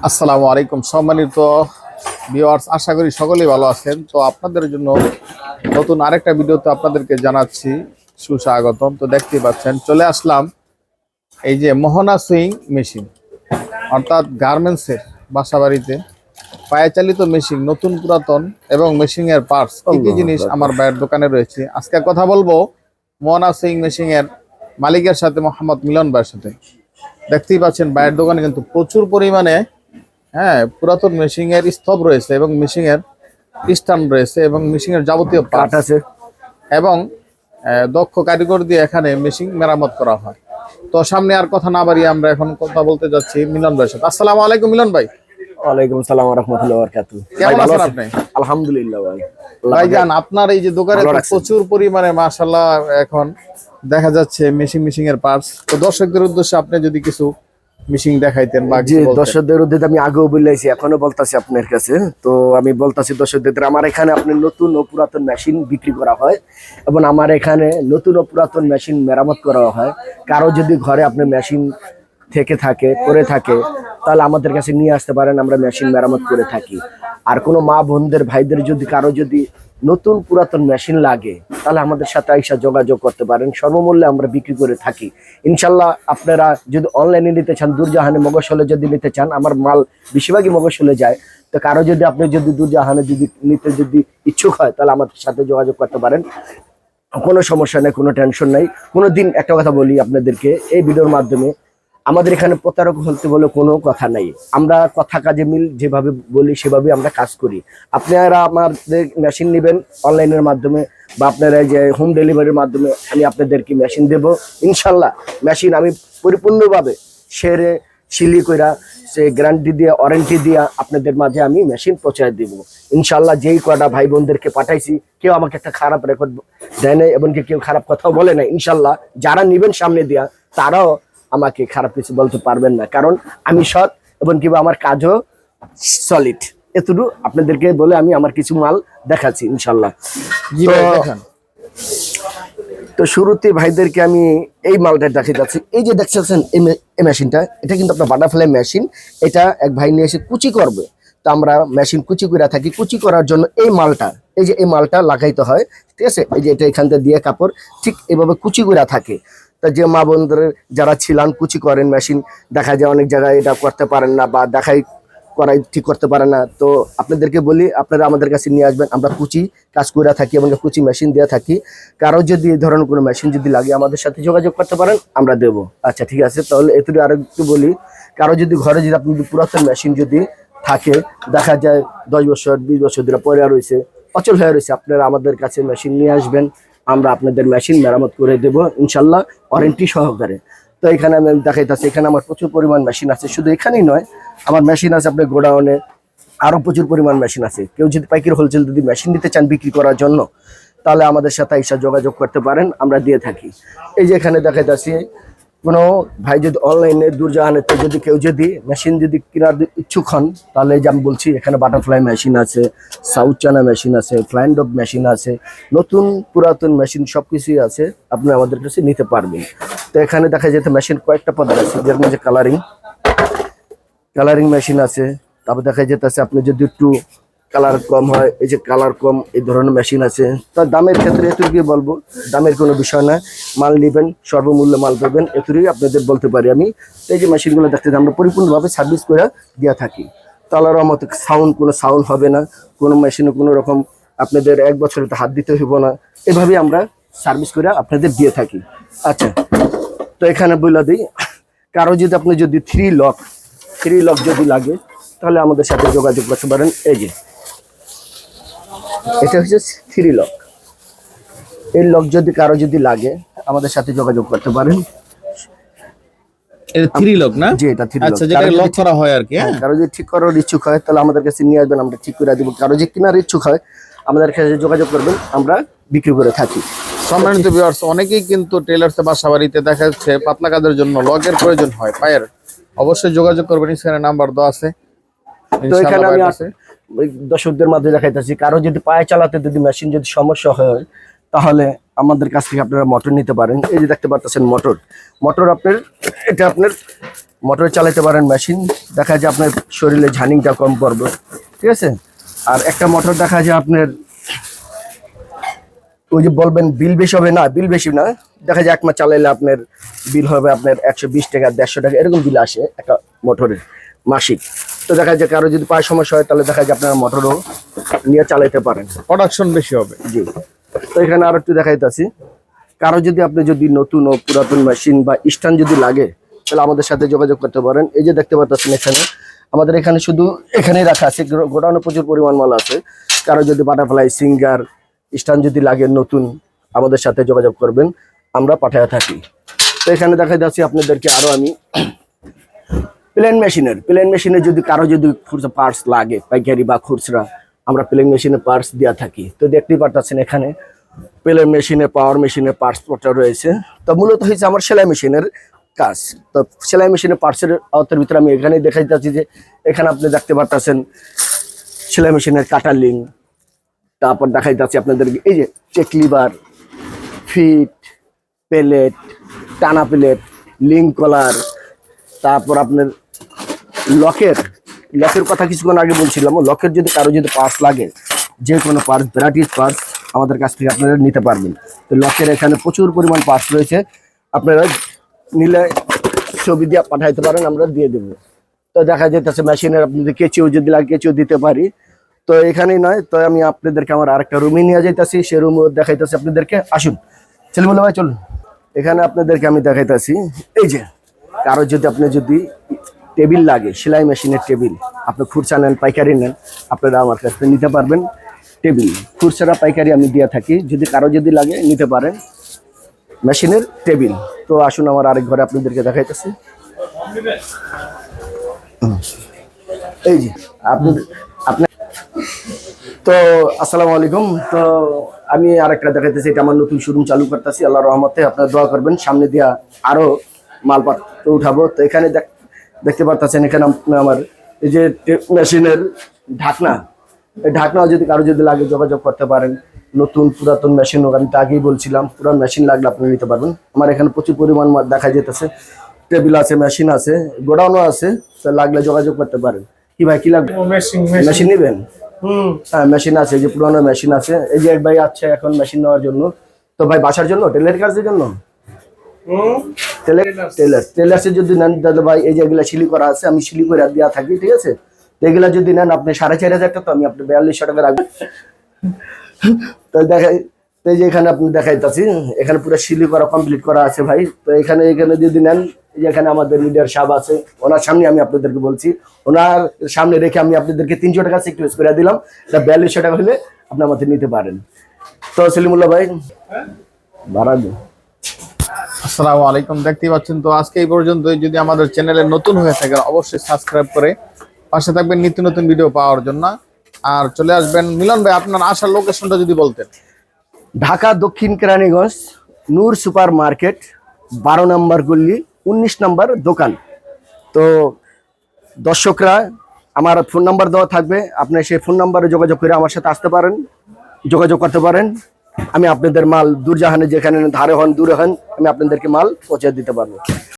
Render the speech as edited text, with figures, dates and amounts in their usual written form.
আসসালামু আলাইকুম সম্মানিত ভিউয়ার্স, আশা করি সকলেই ভালো আছেন। তো আপনাদের জন্য নতুন আরেকটা ভিডিওতে আপনাদেরকে জানাচ্ছি সুস্বাগতম। তো দেখতে পাচ্ছেন চলে আসলাম এই যে মোহনা সুইং মেশিন, অর্থাৎ গার্মেন্টসের বাসাবাড়িতে পায়ে চালিত মেশিন, নতুন পুরাতন এবং মেশিনের পার্টস কি কি জিনিস আমার ভাইয়ের দোকানে রয়েছে। আজকে কথা বলবো মোহনা সুইং মেশিনের মালিকের সাথে, মোহাম্মদ মিলন ভাইয়ের সাথে। দেখতেই পাচ্ছেন ভাইয়ের দোকানে কিন্তু প্রচুর পরিমাণে পুরাতন মেশিং এর স্তব রয়েছে এবং মেশিং এর স্ট্যান্ড রয়েছে এবং মেশিং এর যাবতীয় পার্ট আছে এবং দক্ষ কারিগর দিয়ে এখানে মেশিন মেরামত করা হয়। তো সামনে আর কথা না বাড়িয়ে আমরা এখন কথা বলতে যাচ্ছি মিলন ভাইয়ের সাথে। আসসালামু আলাইকুম মিলন ভাই। ওয়ালাইকুম আসসালাম ওয়া রাহমাতুল্লাহি ওয়া বারাকাতুহু। কেমন আছেন আপনি? আলহামদুলিল্লাহ ভাই। ভাইজান, আপনার এই যে দোকানে প্রচুর পরিমাণে মাশাআল্লাহ এখন দেখা যাচ্ছে মেশিং এর পার্টস। তো দর্শকদের উদ্দেশ্যে আপনি যদি কিছু মেশিন দেখাইতেন বা জি, দর্শকদের উদ্দেশ্যে আমি আগেও বলেছি, এখনো বলতাছি আপনার কাছে। তো আমি বলতাছি দর্শকদের, আমার এখানে আপনার নতুন ও পুরাতন মেশিন বিক্রি করা হয় এবং আমার এখানে নতুন ও পুরাতন মেশিন মেরামত করা হয়। কারো যদি ঘরে আপনার মেশিন থেকে থাকে পড়ে থাকে তাহলে আমাদের কাছে নিয়ে আসতে পারেন, আমরা মেশিন মেরামত করে থাকি। আর কোনো মা বোনদের ভাইদের যদি কারো যদি নতুন পুরাতন মেশিন লাগে তাহলে আমাদের সাথে আইসা যোগাযোগ করতে পারেন, সর্বমূল্যে আমরা বিক্রি করে থাকি ইনশাল্লাহ। আপনারা যদি অনলাইনে নিতে চান, দূরজাহানে মগশলে যদি নিতে চান, আমার মাল বেশিরভাগই মগশলে যায়। তো কারো যদি আপনি যদি দূরজাহানে যদি নিতে যদি ইচ্ছুক হয় তাহলে আমাদের সাথে যোগাযোগ করতে পারেন, কোনো সমস্যা নেই, কোনো টেনশন নাই। কোনো দিন একটা কথা বলি আপনাদেরকে এই ভিডিওর মাধ্যমে, আমাদের এখানে প্রতারক হতে বলে কোনো কথা নাই। আমরা কথা কাজে মিল যেভাবে বলি সেভাবে আমরা কাজ করি। আপনারা আমাদের মেশিন নেবেন অনলাইনের মাধ্যমে বা আপনারা যে হোম ডেলিভারির মাধ্যমে, আমি আপনাদেরকে মেশিন দেব ইনশাল্লাহ। মেশিন আমি পরিপূর্ণভাবে সেরে সিলি কইরা সে গ্যারান্টি দিয়ে ওয়ারেন্টি দিয়ে আপনাদের মাঝে আমি মেশিন পৌঁছায় দিব ইনশাল্লাহ। যেই কটা ভাই বোনদেরকে পাঠাইছি কেউ আমাকে একটা খারাপ রেকর্ড দেয় নাই এবং কেউ খারাপ কথাও বলে নাই ইনশাল্লাহ। যারা নিবেন সামনে দিয়া তারাও আমাকে খারাপ কিছু বলতে পারবেন না, কারণ আমি সৎ এবং কিংবা আমার কাজও সলিড। এতটুকু আপনাদেরকে বলে আমি আমার কিছু মাল দেখাচ্ছি ইনশাল্লাহ। তো শুরুতে ভাইদেরকে আমি এই মালটা দেখাতে যাচ্ছি। এই যে দেখছেন এই মেশিনটা, এটা কিন্তু আপনার বাটারফ্লাই মেশিন। এটা এক ভাই নিয়ে এসে কুচি করবে, তো আমরা মেশিন কুচি করে থাকি। কুচি করার জন্য এই মালটা, এই যে এই মালটা লাগাইতে হয়, ঠিক আছে। এই যে এটা এখান থেকে দিয়ে কাপড় ঠিক এভাবে কুচি করে থাকে। তা যে মা বোনদের যারা ছিলেন কুচি করেন মেশিন, দেখা যায় অনেক জায়গায় এটা করতে পারেন না বা করাই ঠিক করতে পারে না। তো আপনাদেরকে বলি, আপনারা আমাদের কাছে নিয়ে আসবেন, আমরা কুচি কাজ করে থাকি এবং কুচি মেশিন দিয়ে থাকি। কারো যদি এই ধরনের কোনো মেশিন যদি লাগে আমাদের সাথে যোগাযোগ করতে পারেন, আমরা দেবো। আচ্ছা ঠিক আছে, তাহলে এটুকু আরো একটু বলি। কারো যদি ঘরে যদি আপনি পুরাতন মেশিন যদি থাকে, দেখা যায় 10 বছর 20 বছর ধরে পরে রয়েছে, অচল হয়ে রয়েছে, আপনারা আমাদের কাছে মেশিন নিয়ে আসবেন, আমরা আপনাদের মেশিন মেরামত করে দেবো ইনশাল্লাহ ওয়ারেন্টি সহকারে। তো এখানে আমি দেখাইতেছি, এখানে আমার প্রচুর পরিমাণ মেশিন আছে। শুধু এখানেই নয়, আমার মেশিন আছে আপনার গোডাউনে, আরো প্রচুর পরিমাণ মেশিন আছে। কেউ যদি পাইকারি হোলসেল যদি মেশিন নিতে চান বিক্রি করার জন্য তাহলে আমাদের সাথে এসে যোগাযোগ করতে পারেন, আমরা দিয়ে থাকি। এই যে এখানে দেখাইতেছি, কোনো ভাই যদি অনলাইনে দূরজাহানের যদি কেউ যদি মেশিন যদি কেনার ইচ্ছুক হন তাহলে যে আমি বলছি, এখানে বাটারফ্লাই মেশিন আছে, সাউথ চায়না মেশিন আছে, ফ্লাইন্ড অফ মেশিন আছে, নতুন পুরাতন মেশিন সব কিছুই আছে, আপনি আমাদের কাছে নিতে পারবেন। তো এখানে দেখা যেতে মেশিন কয়েকটা পদের আছে, যের মধ্যে কালারিং মেশিন আছে। তারপর দেখা যেতেছে আপনি যদি একটু কালার কম হয়, এই যে কালার কম এই ধরনের মেশিন আছে। তার দামের ক্ষেত্রে এটুকুই বলবো, দামের কোনো বিষয় না, মাল নেবেন সর্বমূল্যে মাল পাবেন, এটুকুই আপনাদের বলতে পারি আমি। এই যে মেশিনগুলো দেখতে আমরা পরিপূর্ণভাবে সার্ভিস করে দিয়ে থাকি। তাহলে মতো কোনো সাউন্ড হবে না, কোনো মেশিনে কোনো রকম আপনাদের 1 বছরে তো হাত দিতে হইব না, এভাবেই আমরা সার্ভিস করে আপনাদের দিয়ে থাকি। আচ্ছা, তো এখানে বলে দিই, কারো যদি আপনি যদি থ্রি লক যদি লাগে তাহলে আমাদের সাথে যোগাযোগ করতে পারেন। এই যে এটা হচ্ছে 3 লক, এই লক যদি কারো যদি লাগে আমাদের সাথে যোগাযোগ করতে পারেন। এটা 3 লক না? জি, এটা 3 লক। আচ্ছা, যেটা লক করা হয় আর কি। হ্যাঁ, কারো যদি ঠিক করার ইচ্ছুক হয় তাহলে আমাদের কাছে নিয়ে আসবেন, আমরা ঠিক করে দিব। কারো যদি কেনার ইচ্ছুক হয় আমাদের কাছে যোগাযোগ করবেন, আমরা বিক্রি করে থাকি। সম্মানিত ভিউয়ার্স, অনেকেই কিন্তু টেলার্সে বাসাবাড়িতে দেখা যাচ্ছে পাতলা কাজের জন্য লগের প্রয়োজন হয় পায়ের, অবশ্যই যোগাযোগ করবেন, স্ক্রিনে নাম্বার দেওয়া আছে। তো এখানে আমি দর্শকদের মাঝে দেখাইতেছি, কারো যদি পায়ে চালাতে যদি মেশিন যদি সমস্যা হয় তাহলে আমাদের কাছ থেকে আপনারা মোটর নিতে পারেন। এই যে দেখতে পাচ্ছেন মোটর আপনার, এটা আপনার মোটর চালাতে পারেন মেশিন, দেখা যায় আপনার শরীরে ঝানিংটা কম পড়বে, ঠিক আছে। আর একটা মোটর দেখা যায় আপনার ওই যে বলবেন বিল বেশি হবে, না বিল বেশি না, দেখা যায় 1 মাস চালাইলে আপনার বিল হবে আপনার 120 টাকা 150 টাকা এরকম বিল আসে একটা মোটরের মাসিক। তো দেখা যায় কারো যদি পায় সমস্যা হয় তাহলে দেখা যায় আপনারা মোটরও নিয়ে চালাইতে পারেন, প্রোডাকশন বেশি হবে। জি। তো এখানে আরো একটু দেখাইতাছি, কারো যদি আপনি যদি নতুন ও পুরাতন মেশিন বা স্ট্যান্ড যদি লাগে তাহলে আমাদের সাথে যোগাযোগ করতে পারেন। এই যে দেখতে পাচ্ছেন এখানে আমাদের এখানে শুধু এখানেই রাখা আছে, গোডাউনে প্রচুর পরিমাণ মাল আছে। কারো যদি বাটারফ্লাই সিঙ্গার স্ট্যান্ড যদি লাগে নতুন, আমাদের সাথে যোগাযোগ করবেন, আমরা পাঠায় থাকি। তো এখানে দেখা যাচ্ছে আপনাদেরকে আরো আমি প্লেন মেশিনের যদি কারো যদি খুচরা পার্টস লাগে পাইকারি বা খুচরা, আমরা প্লেন মেশিনের পার্টস দেওয়া থাকি। তো দেখতেই পাচ্ছেন এখানে প্লেন মেশিনের পাওয়ার মেশিনের পার্টস পত্র রয়েছে। তো মূলত হয়েছে আমার সেলাই মেশিনের কাজ। তো সেলাই মেশিনের পার্টসের আওতার ভিতরে আমি এখানে দেখাই যাচ্ছি যে এখানে আপনি দেখতে পাচ্ছেন সেলাই মেশিনের কাটার লিঙ্ক, তারপর দেখাই যাচ্ছে আপনাদেরকে এই যে চেক লিভার, ফিট, প্লেট, টানা প্লেট, লিঙ্ক কলার, তারপর আপনার লকের কথা কিছুক্ষণ আগে বলছিলাম। লকের যদি কারো যদি পার্টস লাগে, যে কোনো পার্টস ভ্যারাইটিস পার্টস আমাদের কাছ থেকে আপনারা নিতে পারবেন। তো লকের এখানে প্রচুর পরিমাণ পার্টস রয়েছে, আপনারা নিলে ছবি দিয়ে পাঠাইতে পারেন, আমরা দিয়ে দেবো। তো দেখা যেতেছে মেশিনের আপনাদের কেচিও যদি লাগে কেচিও দিতে পারি। তো এখানেই নয়, তো আমি আপনাদেরকে আমার আরেকটা রুমে নিয়ে যাইতেছি, সে রুমে দেখাইতেছি আপনাদেরকে। আসুন ছেলেমেলা ভাই চলুন, এখানে আপনাদেরকে আমি দেখাইতেছি। এই যে কারো যদি আপনি যদি টেবিল লাগে, সেলাই মেশিনের টেবিল, আপনি খুচরা নেন পাইকারি নেন, আপনারা আমার কাছ থেকে নিতে পারবেন। টেবিল খুচরা পাইকারি আমি দিয়ে থাকি, যদি কারো যদি লাগে নিতে পারেন মেশিনের টেবিল। তো আসুন আমার আরেক ঘরে আপনাদেরকে দেখাইতেছি। এই যে আপনি তো আসসালামু আলাইকুম। তো আমি আরেকটা দেখাইতেছি, এটা আমার নতুন শোরুম চালু করতেছি, আল্লাহর রহমতে আপনারা দোয়া করবেন, সামনে দিয়া আরো মালপত্র উঠাবো। তো এখানে দেখতে পাচ্ছেন এখানে আমার এই যে মেশিনের ঢাকনা, এই ঢাকনাও যদি কারো যদি লাগে যোগাযোগ করতে পারেন। নতুন পুরাতন মেশিন, আমি তো আগেই বলছিলাম পুরান মেশিন লাগলে আপনি নিতে পারবেন। আমার এখানে প্রচুর পরিমাণ দেখা যেতেছে, টেবিল আছে, মেশিন আছে, গোডাউনও আছে, তো লাগলে যোগাযোগ করতে পারেন। কি ভাই কি লাগবে? মেশিন নেবেন? হ্যাঁ মেশিন আছে, যে পুরানো মেশিন আছে। এই যে এক ভাই আছে এখন মেশিন নেওয়ার জন্য। তো ভাই বাসার জন্য, টেলার কাজের জন্য, টেলার্সে যদি নেন দাদা ভাই, এই যে এগুলা সিলি করা আছে, আমি সিলি করে দেওয়া থাকি, ঠিক আছে। তো এগুলা যদি নেন আপনি 4,500 টাকা, তো আমি আপনি 4200 টাকা রাখবেন। তো দেখাই, তো এই যে এখানে আপনি দেখাইতেছি, এখানে পুরো সিলি করা কমপ্লিট করা আছে ভাই। তো এখানে যদি নেন, এই যে এখানে আমাদের লিডার সাহেব আছে, ওনার সামনে আমি আপনাদেরকে বলছি, ওনার সামনে রেখে আমি আপনাদেরকে 300 টাকা সিকুয়েন্স করে দিলাম, এটা 4200 টাকা হলে আপনি আমাদের নিতে পারেন। তো সলিমুল্লাহ ভাই ভাড়া দিন। আসসালামু আলাইকুম, দেখতেই পাচ্ছেন। তো আজকে এই পর্যন্তই। যদি আমাদের চ্যানেলে নতুন হয়ে থাকেন অবশ্যই সাবস্ক্রাইব করে পাশে থাকবেন নিত্য নতুন ভিডিও পাওয়ার জন্য। আর চলে আসবেন। মিলন ভাই আপনার আসার লোকেশনটা যদি বলতেন। ঢাকা দক্ষিণ কেরানীগঞ্জ নূর সুপার মার্কেট 12 নম্বর গল্লি 19 নম্বর দোকান। তো দর্শকরা আমার ফোন নাম্বার দেওয়া থাকবে, আপনি সেই ফোন নাম্বারে যোগাযোগ করে আমার সাথে আসতে পারেন, যোগাযোগ করতে পারেন। আমি আপনাদের মাল দূরজাহানে যেখানে ধারে হন দূরে হন, আমি আপনাদেরকে মাল পৌঁছে দিতে পারবো।